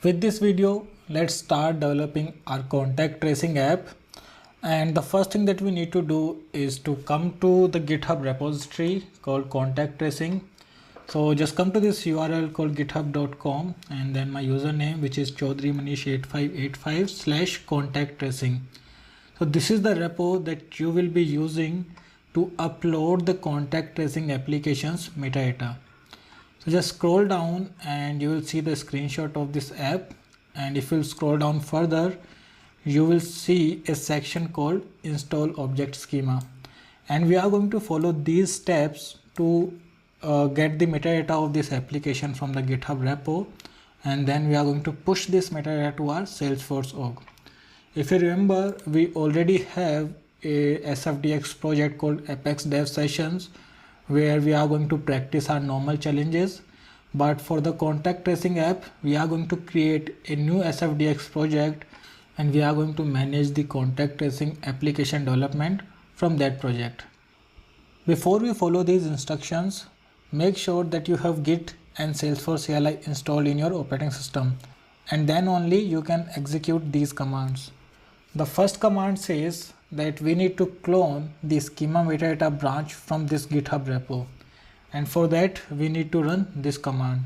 With this video, let's start developing our contact tracing app. And the first thing that we need to do is to come to the GitHub repository called contact tracing. So just come to this URL called github.com and then my username, which is chaudhrymanish8585/contact tracing. So this is the repo that you will be using to upload the contact tracing applications metadata. So just scroll down and you will see the screenshot of this app, and if you scroll down further you will see a section called install object schema, and we are going to follow these steps to get the metadata of this application from the GitHub repo, and then we are going to push this metadata to our Salesforce org. If you remember, we already have a SFDX project called Apex Dev Sessions where we are going to practice our normal challenges, but for the contact tracing app we are going to create a new SFDX project and we are going to manage the contact tracing application development from that project. Before we follow these instructions, make sure that you have Git and Salesforce CLI installed in your operating system, and then only you can execute these commands. The first command says that we need to clone the schema metadata branch from this GitHub repo, and for that we need to run this command.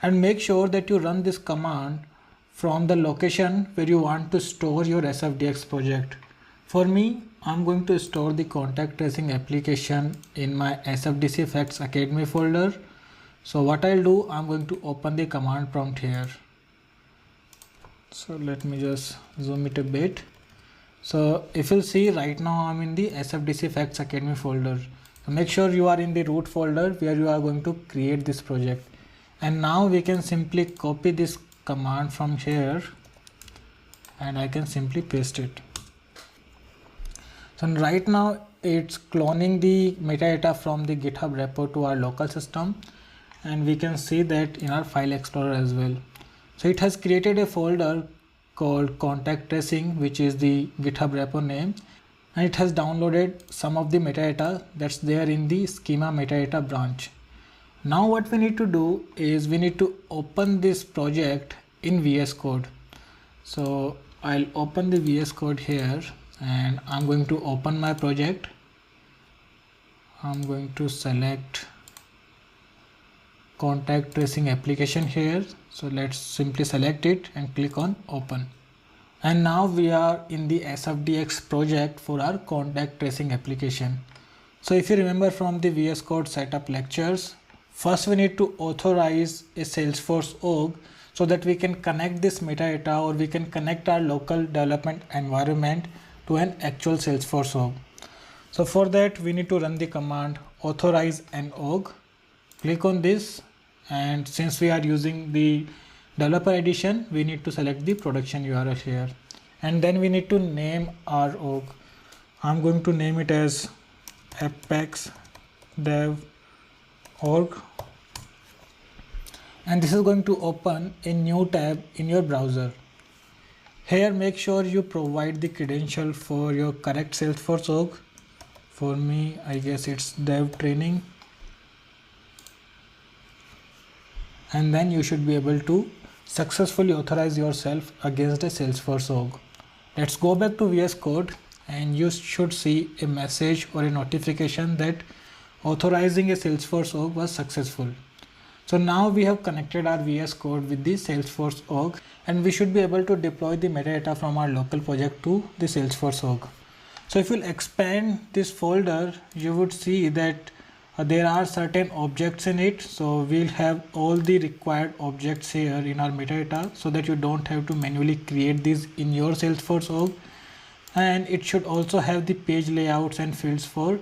And make sure that you run this command from the location where you want to store your SFDX project. For me, I'm going to store the contact tracing application in my SFDC Facts Academy folder. So what I'll do, I'm going to open the command prompt here. So let me just zoom it a bit. So if you'll see, right now I'm in the SFDC Facts Academy folder. So make sure you are in the root folder where you are going to create this project. And now we can simply copy this command from here and I can simply paste it. So right now it's cloning the metadata from the GitHub repo to our local system, and we can see that in our file explorer as well. So it has created a folder called contact tracing, which is the GitHub repo name, and it has downloaded some of the metadata that's there in the schema metadata branch. Now what we need to do is we need to open this project in VS Code. So I'll open the VS Code here and I'm going to open my project. I'm going to select contact tracing application here. So let's simply select it and click on open. And now we are in the SFDX project for our contact tracing application. So if you remember from the VS Code setup lectures, first we need to authorize a Salesforce org so that we can connect this metadata, or we can connect our local development environment to an actual Salesforce org. So for that we need to run the command authorize an org. Click on this, and since we are using the developer edition, we need to select the production URL here, and then we need to name our org. I'm going to name it as Apex Dev org, and this is going to open a new tab in your browser. Here make sure you provide the credential for your correct Salesforce org. For me, I guess it's dev training, and then you should be able to successfully authorize yourself against a Salesforce org. Let's go back to VS Code, and you should see a message or a notification that authorizing a Salesforce org was successful. So now we have connected our VS Code with the Salesforce org, and we should be able to deploy the metadata from our local project to the Salesforce org. So if you'll expand this folder, you would see that there are certain objects in it. So we'll have all the required objects here in our metadata so that you don't have to manually create these in your Salesforce org, and it should also have the page layouts and fields for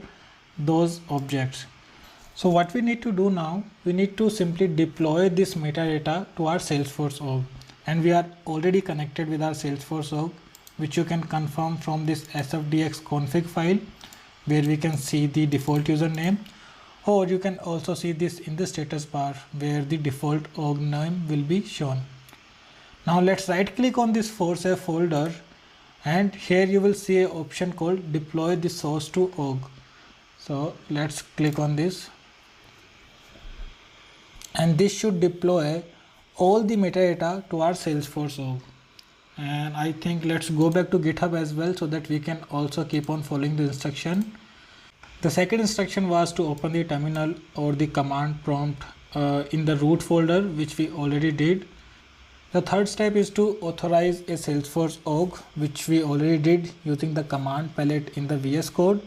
those objects. So what we need to do now, we need to simply deploy this metadata to our Salesforce org, and we are already connected with our Salesforce org, which you can confirm from this SFDX config file where we can see the default username, or you can also see this in the status bar where the default org name will be shown. Now let's right click on this ForceF folder, and here you will see an option called deploy the source to org. So let's click on this, and this should deploy all the metadata to our Salesforce org. And I think let's go back to GitHub as well so that we can also keep on following the instruction. The second instruction was to open the terminal or the command prompt in the root folder, which we already did. The third step is to authorize a Salesforce org, which we already did using the command palette in the VS Code.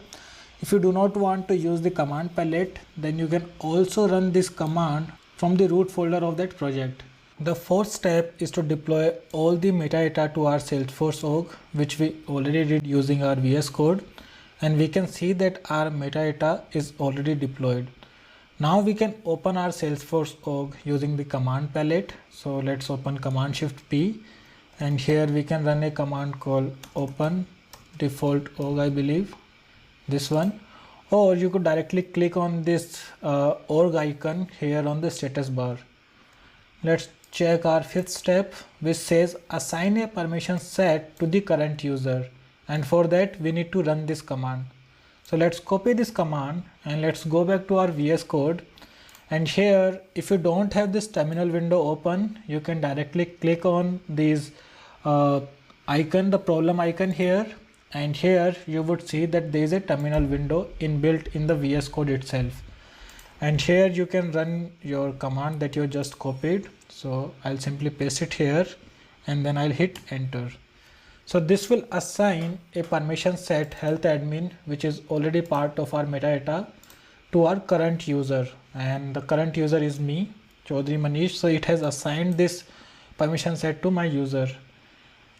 If you do not want to use the command palette, then you can also run this command from the root folder of that project. The fourth step is to deploy all the metadata to our Salesforce org, which we already did using our VS Code. And we can see that our metadata is already deployed. Now we can open our Salesforce org using the command palette. So let's open Command Shift P, and here we can run a command called open default org, I believe this one, or you could directly click on this org icon here on the status bar. Let's check our fifth step, which says assign a permission set to the current user, and for that we need to run this command. So let's copy this command and let's go back to our VS Code, and here if you don't have this terminal window open, you can directly click on these icon, the problem icon here, and here you would see that there is a terminal window inbuilt in the VS Code itself, and here you can run your command that you just copied. So I'll simply paste it here and then I'll hit enter. So this will assign a permission set health admin, which is already part of our metadata, to our current user, and the current user is me, Chaudhary Manish. So it has assigned this permission set to my user.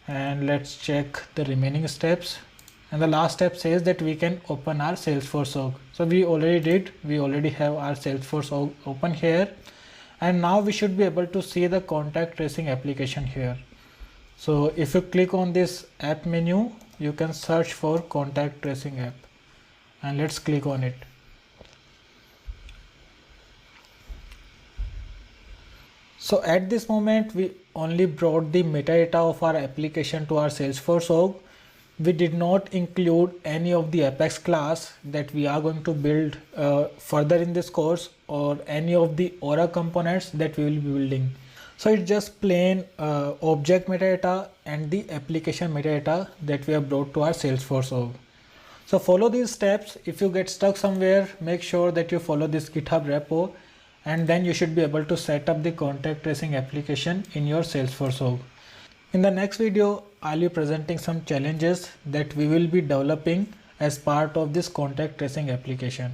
And let's check the remaining steps. And the last step says that we can open our Salesforce org. So we already did, we already have our Salesforce org open here. And now we should be able to see the contact tracing application here. So if you click on this app menu, you can search for contact tracing app, and let's click on it. So at this moment, we only brought the metadata of our application to our Salesforce org. We did not include any of the Apex class that we are going to build further in this course, or any of the Aura components that we will be building. So it's just plain object metadata and the application metadata that we have brought to our Salesforce org. So follow these steps. If you get stuck somewhere, make sure that you follow this GitHub repo, and then you should be able to set up the contact tracing application in your Salesforce org. In the next video, I'll be presenting some challenges that we will be developing as part of this contact tracing application.